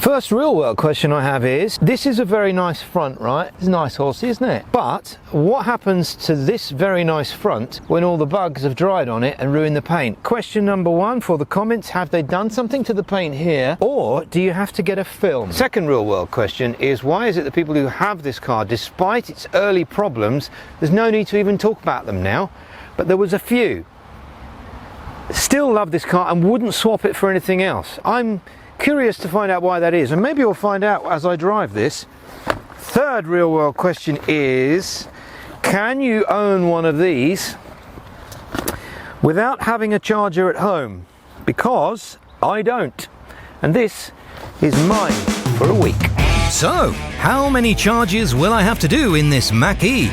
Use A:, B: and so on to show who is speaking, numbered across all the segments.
A: First real world question I have is, this is a very nice front, right? It's a nice horse, isn't it? But what happens to this very nice front when all the bugs have dried on it and ruined the paint? Question number one for the comments, have they done something to the paint here, or do you have to get a film? Second real world question is, why is it that people who have this car, despite its early problems, there's no need to even talk about them now, but there was a few, still love this car and wouldn't swap it for anything else? I'm curious to find out why that is, and maybe you'll find out as I drive this. Third real world question is, can you own one of these without having a charger at home? Because I don't, and this is mine for a week.
B: So, how many charges will I have to do in this Mach E?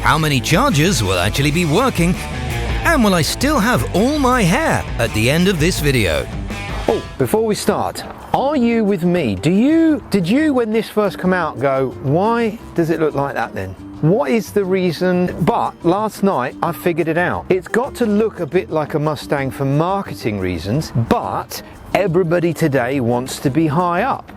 B: How many chargers will actually be working? And will I still have all my hair at the end of this video?
A: Oh, before we start, are you with me? Did you, when this first came out, go, why does it look like that then? What is the reason? But last night I figured it out. It's got to look a bit like a Mustang for marketing reasons, but everybody today wants to be high up.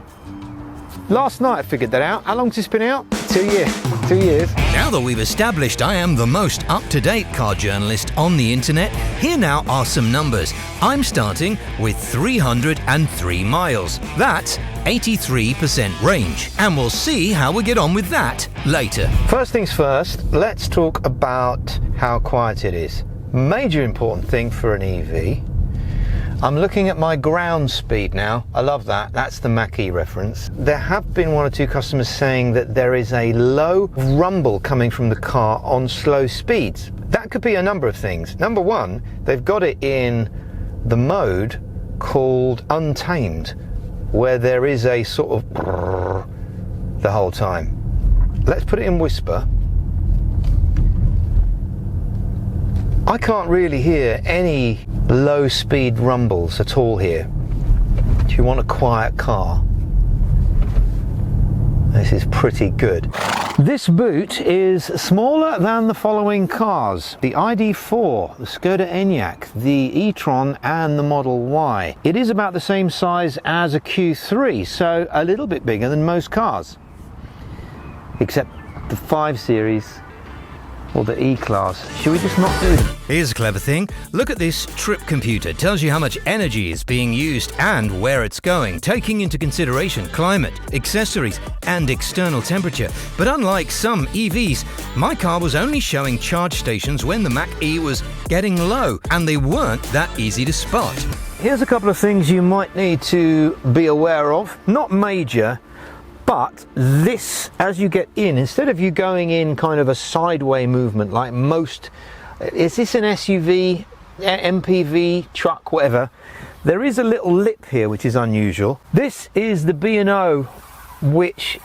A: Last night I figured that out. How long's this been out? 2 years. 2 years.
B: Now that we've established I am the most up-to-date car journalist on the internet, here now are some numbers. I'm starting with 303 miles. That's 83% range, and we'll see how we get on with that later.
A: First things first, let's talk about how quiet it is. Major important thing for an EV. I'm looking at my ground speed now. I love that. That's the Mach E reference. There have been one or two customers saying that there is a low rumble coming from the car on slow speeds. That could be a number of things. Number one, they've got it in the mode called untamed, where there is a sort of the whole time. Let's put it in whisper. I can't really hear any low speed rumbles at all here. If you want a quiet car, this is pretty good. This boot is smaller than the following cars: the ID4, the Skoda Enyaq, the e-tron and the Model Y. It is about the same size as a Q3, so a little bit bigger than most cars, except the 5 Series or the E-Class. Should we just not do them?
B: Here's a clever thing. Look at this trip computer. It tells you how much energy is being used and where it's going, taking into consideration climate, accessories, and external temperature. But unlike some EVs, my car was only showing charge stations when the Mach E was getting low, and they weren't that easy to spot.
A: Here's a couple of things you might need to be aware of. Not major, but this, as you get in, instead of you going in kind of a sideway movement like most, is this an SUV, MPV, truck, whatever, there is a little lip here which is unusual. This is the B&O, which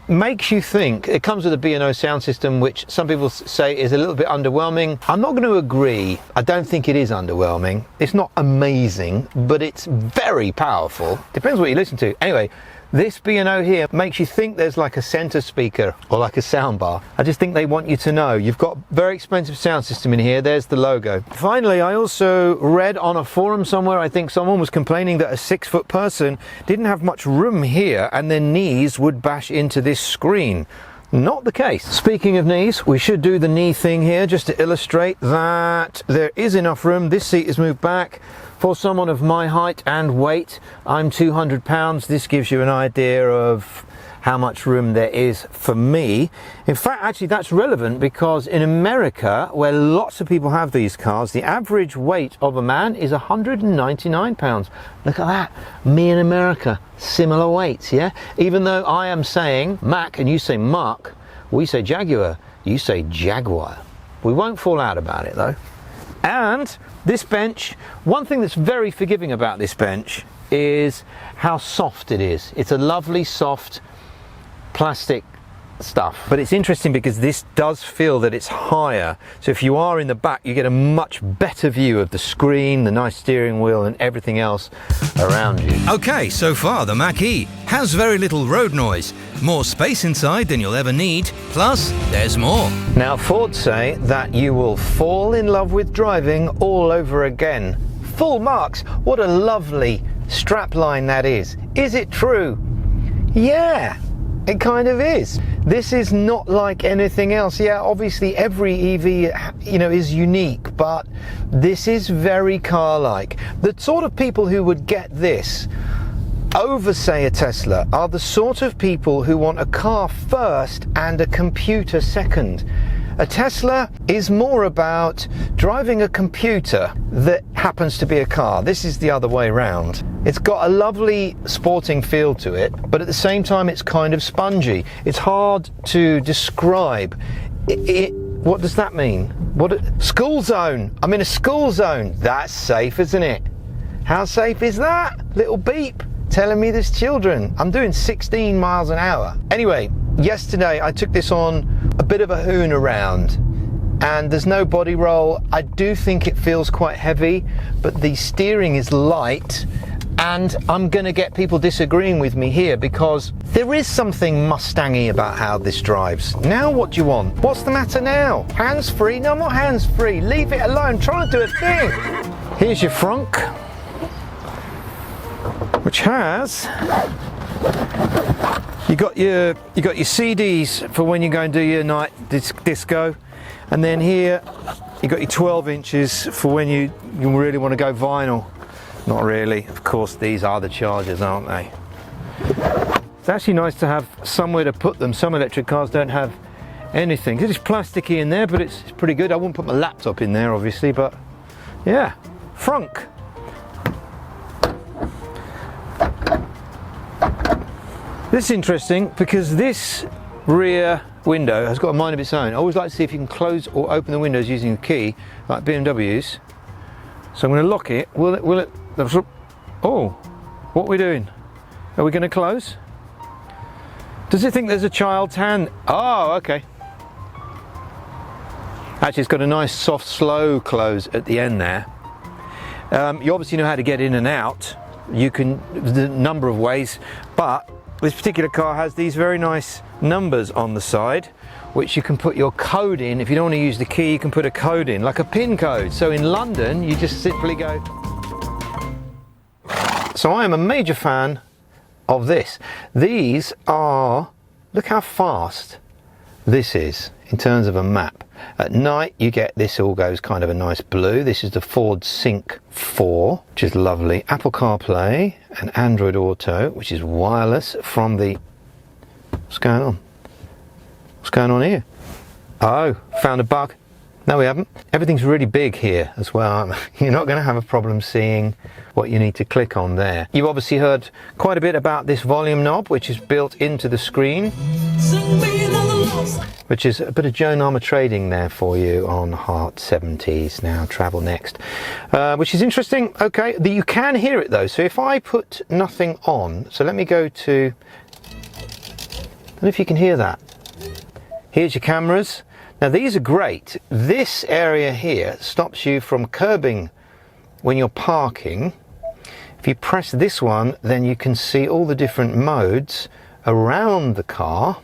A: makes you think, it comes with a B&O sound system which some people say is a little bit underwhelming. I'm not going to agree. I don't think it is underwhelming. It's not amazing, but it's very powerful. Depends what you listen to. Anyway, this B&O here makes you think there's like a center speaker or like a sound bar. I just think they want you to know you've got a very expensive sound system in here. There's the logo. Finally, I also read on a forum somewhere, I think someone was complaining that a 6-foot person didn't have much room here and their knees would bash into this screen. Not the case. Speaking of knees, we should do the knee thing here just to illustrate that there is enough room. This seat is moved back. For someone of my height and weight, I'm 200 pounds. This gives you an idea of how much room there is for me. In fact, actually that's relevant because in America, where lots of people have these cars, the average weight of a man is 199 pounds. Look at that. Me in America, similar weights, yeah? Even though I am saying Mac and you say Mark, we say Jaguar, you say Jaguar. We won't fall out about it though. And this bench, one thing that's very forgiving about this bench is how soft it is. It's a lovely soft plastic stuff, but it's interesting because this does feel that it's higher, so if you are in the back you get a much better view of the screen, the nice steering wheel and everything else around you.
B: Okay, so far the Mach E has very little road noise, more space inside than you'll ever need, plus there's more.
A: Now Ford say that you will fall in love with driving all over again. Full marks. What a lovely strapline that is. Is it true? Yeah, it kind of is. This is not like anything else. Yeah, obviously every EV, you know, is unique, but this is very car-like. The sort of people who would get this over, say, a Tesla are the sort of people who want a car first and a computer second. A Tesla is more about driving a computer that happens to be a car. This is the other way around. It's got a lovely sporting feel to it, but at the same time it's kind of spongy. It's hard to describe. What does that mean? School zone. I'm in a school zone. That's safe, isn't it? How safe is that? Little beep telling me there's children. I'm doing 16 miles an hour. Anyway, yesterday I took this on a bit of a hoon around, and there's no body roll. I do think it feels quite heavy, but the steering is light, and I'm gonna get people disagreeing with me here because there is something Mustang-y about how this drives. Now what do you want? What's the matter now? Hands-free? No, I'm not hands-free. Leave it alone. Try to do a thing. Here's your frunk, which has you got your CDs for when you go and do your night disco, and then here you got your 12 inches for when you really want to go vinyl. Not really, of course. These are the chargers, aren't they? It's actually nice to have somewhere to put them. Some electric cars don't have anything. It's plasticky in there, but it's pretty good. I wouldn't put my laptop in there, obviously, but yeah, frunk. This is interesting because this rear window has got a mind of its own. I always like to see if you can close or open the windows using a key, like BMWs. So I'm going to lock it. Will it? Oh, what are we doing? Are we going to close? Does it think there's a child's hand? Oh, okay. Actually, it's got a nice soft, slow close at the end there. You obviously know how to get in and out. You can, there's a number of ways, but this particular car has these very nice numbers on the side, which you can put your code in. If you don't want to use the key, you can put a code in, like a PIN code. So in London, you just simply go. So I am a major fan of this. These are, look how fast this is in terms of a map. At night you get this, all goes kind of a nice blue. This is the Ford Sync 4, which is lovely. Apple CarPlay and Android Auto, which is wireless from the... What's going on? What's going on here? Oh, found a bug. No, we haven't. Everything's really big here as well. You're not going to have a problem seeing what you need to click on there. You've obviously heard quite a bit about this volume knob, which is built into the screen, which is a bit of Joe Nama trading there for you on Heart 70s now, Travel Next, which is interesting. Okay, you can hear it though. So if I put nothing on, so let me go to, I don't know if you can hear that. Here's your cameras. Now these are great. This area here stops you from curbing when you're parking. If you press this one, then you can see all the different modes around the car.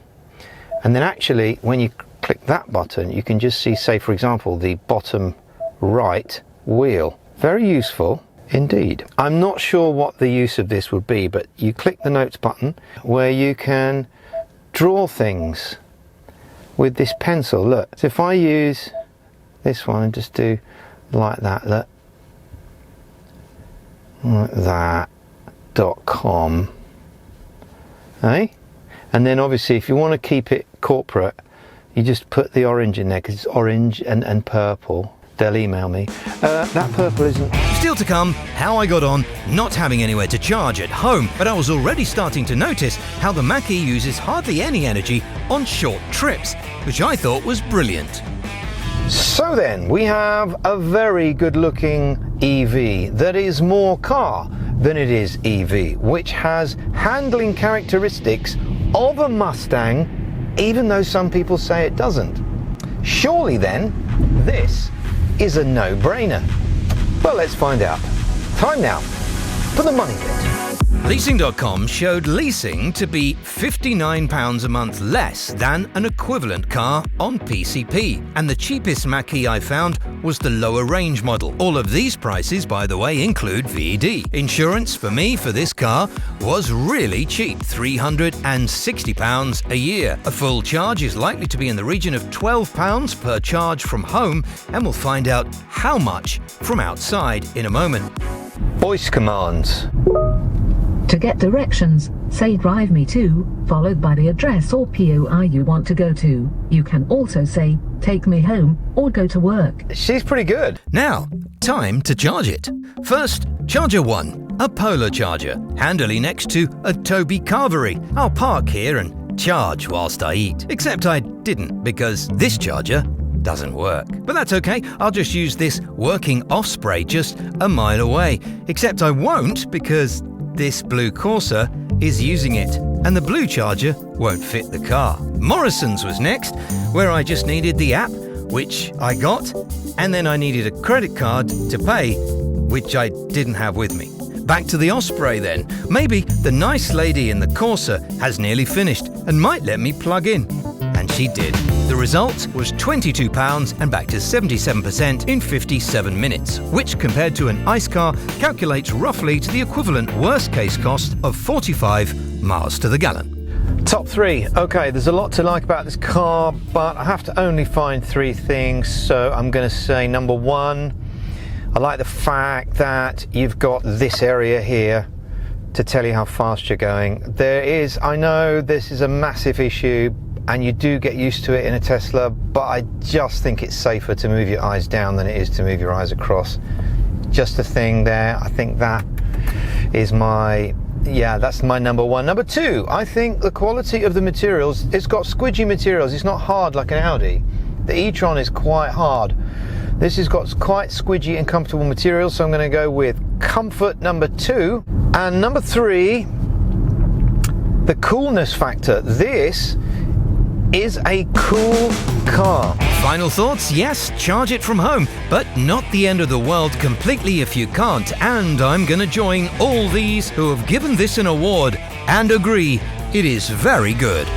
A: And then actually, when you click that button, you can just see, say, for example, the bottom right wheel. Very useful indeed. I'm not sure what the use of this would be, but you click the notes button where you can draw things with this pencil. Look, so if I use this one and just do like that, look, like that.com, eh? And then obviously if you want to keep it corporate, you just put the orange in there because it's orange and purple. They'll email me. That purple isn't.
B: Still to come, how I got on not having anywhere to charge at home, but I was already starting to notice how the Mach E uses hardly any energy on short trips, which I thought was brilliant.
A: So then, we have a very good looking EV that is more car than it is EV, which has handling characteristics of a Mustang, even though some people say it doesn't. Surely then, this is a no-brainer. Well, let's find out. Time now for the money bit.
B: Leasing.com showed leasing to be £59 a month less than an equivalent car on PCP, and the cheapest Mach E I found was the lower range model. All of these prices, by the way, include VD. Insurance for me for this car was really cheap, £360 a year. A full charge is likely to be in the region of £12 per charge from home, and we'll find out how much from outside in a moment.
A: Voice commands.
C: To get directions, say drive me to, followed by the address or POI you want to go to. You can also say take me home or go to work.
A: She's pretty good.
B: Now, time to charge it. First, charger 1, a polar charger, handily next to a Toby Carvery. I'll park here and charge whilst I eat. Except I didn't, because this charger doesn't work. But that's okay, I'll just use this working Osprey just a mile away. Except I won't, because this blue Corsa is using it, and the blue charger won't fit the car. Morrison's was next, where I just needed the app, which I got, and then I needed a credit card to pay, which I didn't have with me. Back to the Osprey then. Maybe the nice lady in the Corsa has nearly finished and might let me plug in. And she did. The result was £22 and back to 77% in 57 minutes, which compared to an ICE car calculates roughly to the equivalent worst case cost of 45 miles to the gallon.
A: Top 3. Okay, there's a lot to like about this car, but I have to only find 3 things, so I'm going to say number 1, I like the fact that you've got this area here to tell you how fast you're going. I know this is a massive issue, and you do get used to it in a Tesla, but I just think it's safer to move your eyes down than it is to move your eyes across. Just a thing there. I think that is that's my number 1. Number 2, I think the quality of the materials, it's got squidgy materials. It's not hard like an Audi. The e-tron is quite hard. This has got quite squidgy and comfortable materials, so I'm going to go with comfort number 2. And number 3, the coolness factor. This is a cool car.
B: Final thoughts? Yes, charge it from home, but not the end of the world completely if you can't. And I'm going to join all these who have given this an award and agree it is very good.